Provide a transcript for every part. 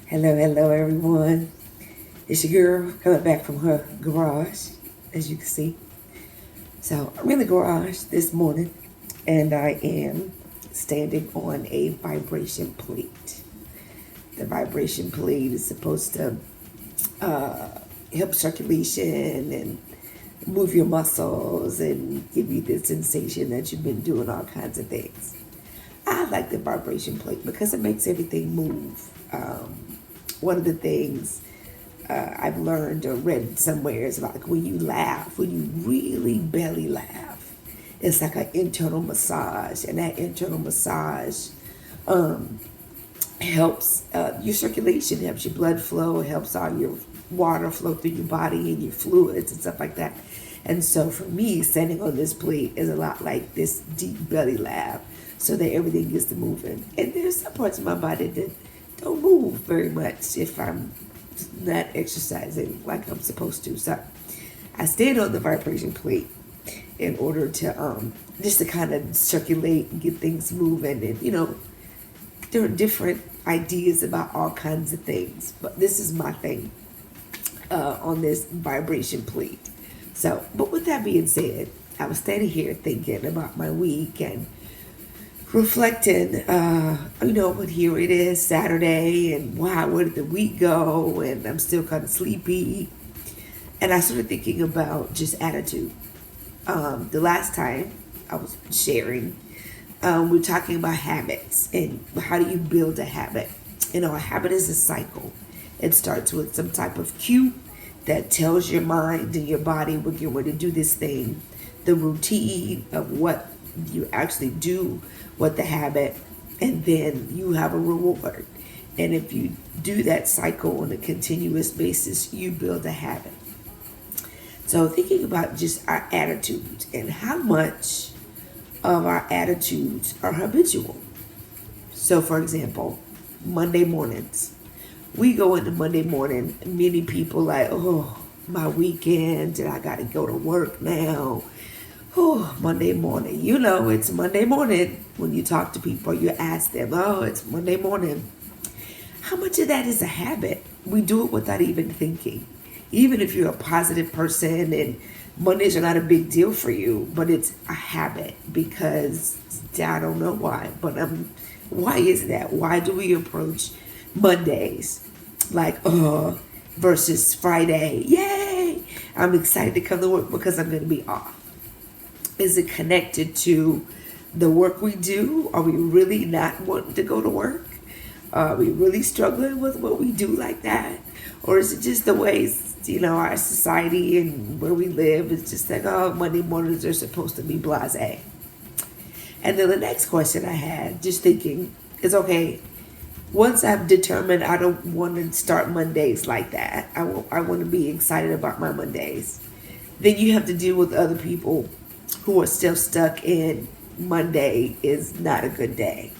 Hello, hello, everyone. It's your girl coming back from her garage, as you can see. So I'm in the garage this morning, and I am standing on a vibration plate. The vibration plate is supposed to help circulation and move your muscles and give you the sensation that you've been doing all kinds of things. I like the vibration plate because it makes everything move. One of the things I've learned or read somewhere is like when you laugh, when you really belly laugh, it's like an internal massage, and that internal massage helps your circulation, helps your blood flow, helps all your water flow through your body and your fluids and stuff like that. And so for me, standing on this plate is a lot like this deep belly laugh, so that everything gets to moving. And there's some parts of my body that don't move very much if I'm not exercising like I'm supposed to. So I stand on the vibration plate in order to just to kind of circulate and get things moving. And there are different ideas about all kinds of things, but this is my thing on this vibration plate. So, but with that being said, I was standing here thinking about my week and reflecting, but here it is Saturday, and wow, where did the week go? And I'm still kind of sleepy. And I started thinking about just attitude. The last time I was sharing, we are talking about habits and how do you build a habit. A habit is a cycle. It starts with some type of cue that tells your mind and your body we're getting ready to do this thing. The routine of what you actually do with the habit, and then you have a reward. And if you do that cycle on a continuous basis, you build a habit. So thinking about just our attitudes and how much of our attitudes are habitual. So for example, Monday mornings. We go into Monday morning, many people like, oh, my weekend, and I got to go to work now. Oh, Monday morning. It's Monday morning. When you talk to people, you ask them, oh, it's Monday morning. How much of that is a habit? We do it without even thinking. Even if you're a positive person and Mondays are not a big deal for you, but it's a habit because I don't know why, but why is that? Why do we approach Mondays like, versus Friday? Yay! I'm excited to come to work because I'm going to be off. Is it connected to the work we do? Are we really not wanting to go to work? Are we really struggling with what we do like that? Or is it just the ways, our society and where we live is just like, oh, Monday mornings are supposed to be blasé. And then the next question I had, just thinking, is okay, once I've determined I don't want to start Mondays like that, I want to be excited about my Mondays, then you have to deal with other people who are still stuck in Monday is not a good day.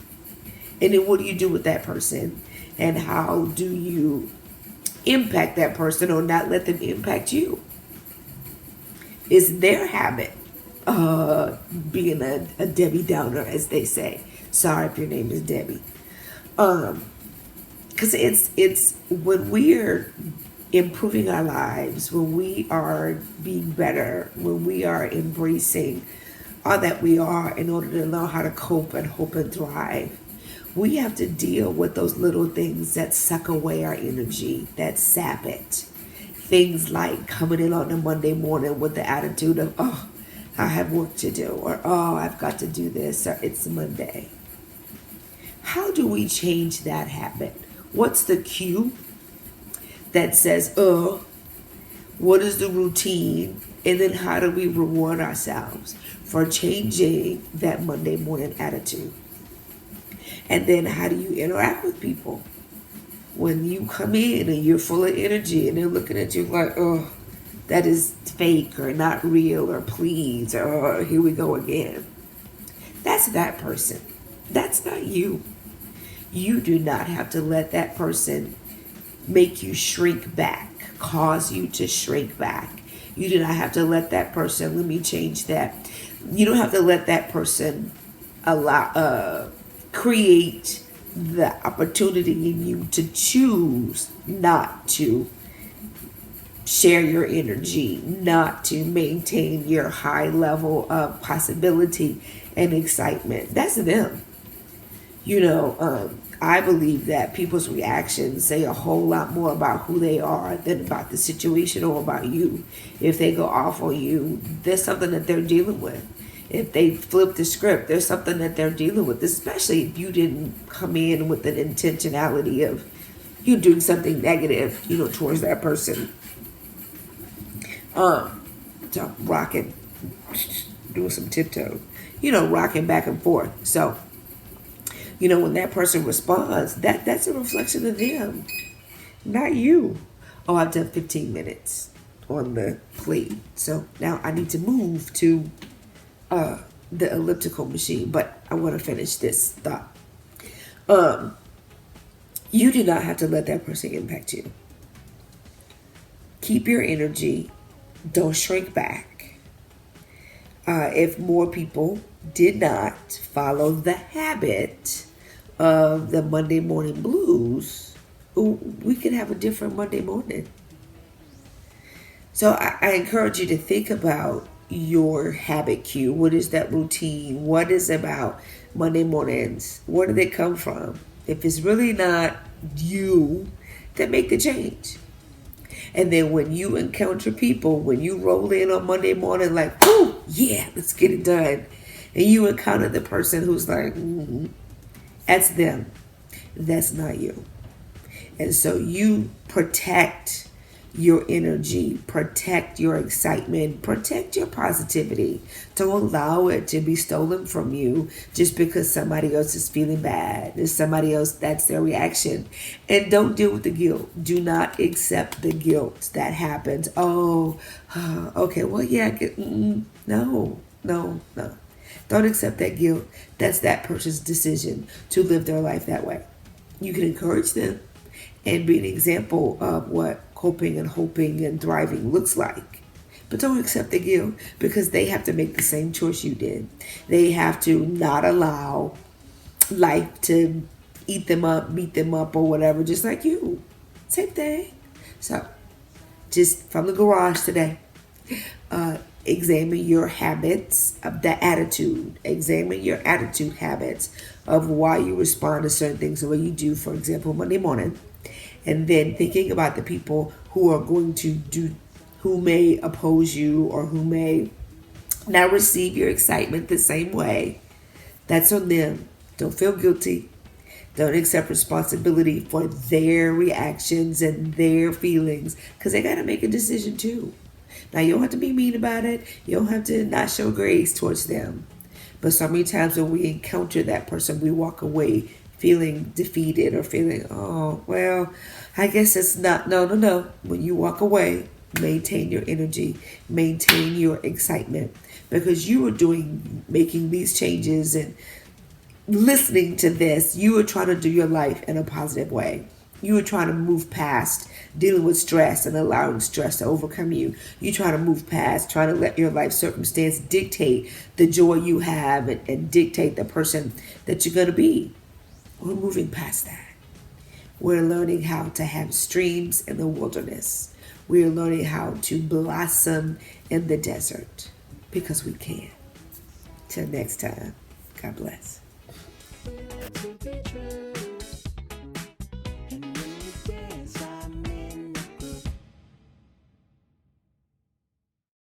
And then what do you do with that person? And how do you impact that person or not let them impact you? Is their habit being a Debbie Downer, as they say? Sorry if your name is Debbie. Because it's when we're improving our lives, when we are being better, when we are embracing all that we are in order to learn how to cope and hope and thrive, we have to deal with those little things that suck away our energy, that sap it. Things like coming in on a Monday morning with the attitude of, oh, I have work to do, or oh, I've got to do this, or it's Monday. How do we change that habit? What's the cue that says, oh, what is the routine? And then how do we reward ourselves for changing that Monday morning attitude? And then how do you interact with people? When you come in and you're full of energy and they're looking at you like, oh, that is fake or not real or please or oh, here we go again. That's that person. That's not you. You do not have to let that person make you shrink back, cause you to shrink back. You do not have to let that person, let me change that. You don't have to let that person create the opportunity in you to choose not to share your energy, not to maintain your high level of possibility and excitement. That's them. I believe that people's reactions say a whole lot more about who they are than about the situation or about you. If they go off on you, there's something that they're dealing with. If they flip the script, there's something that they're dealing with, especially if you didn't come in with an intentionality of you doing something negative, towards that person. So rocking, doing some tiptoe, rocking back and forth. So, when that person responds, that's a reflection of them, not you. Oh, I've done 15 minutes on the plate. So now I need to move to the elliptical machine, but I want to finish this thought. You do not have to let that person impact you. Keep your energy. Don't shrink back. If more people did not follow the habit of the Monday morning blues, we could have a different Monday morning. So I encourage you to think about your habit cue. What is that routine? What is about Monday mornings? Where do they come from? If it's really not you, then make the change. And then when you encounter people, when you roll in on Monday morning, like, oh, yeah, let's get it done. And you encounter the person who's like, that's them. That's not you. And so you protect your energy, protect your excitement, protect your positivity. Don't allow it to be stolen from you just because somebody else is feeling bad. There's somebody else, that's their reaction. And don't deal with the guilt. Do not accept the guilt that happens. Oh, okay, well, yeah, no. Don't accept that guilt. That's that person's decision to live their life that way. You can encourage them and be an example of what coping and hoping and thriving looks like. But don't accept the guilt, because they have to make the same choice you did. They have to not allow life to eat them up, beat them up, or whatever, just like you. Same thing. So, just from the garage today, examine your habits of the attitude. Examine your attitude habits of why you respond to certain things the way you do, for example, Monday morning. And then thinking about the people who are going to who may oppose you or who may not receive your excitement the same way. That's on them. Don't feel guilty. Don't accept responsibility for their reactions and their feelings, because they got to make a decision too. Now, you don't have to be mean about it. You don't have to not show grace towards them. But so many times when we encounter that person, we walk away feeling defeated or feeling, oh, well, I guess it's not. No. When you walk away, maintain your energy, maintain your excitement, because you are making these changes and listening to this. You are trying to do your life in a positive way. You are trying to move past dealing with stress and allowing stress to overcome you. You trying to move past trying to let your life circumstance dictate the joy you have and dictate the person that you're going to be. We're moving past that. We're learning how to have streams in the wilderness. We're learning how to blossom in the desert, because we can. Till next time, God bless.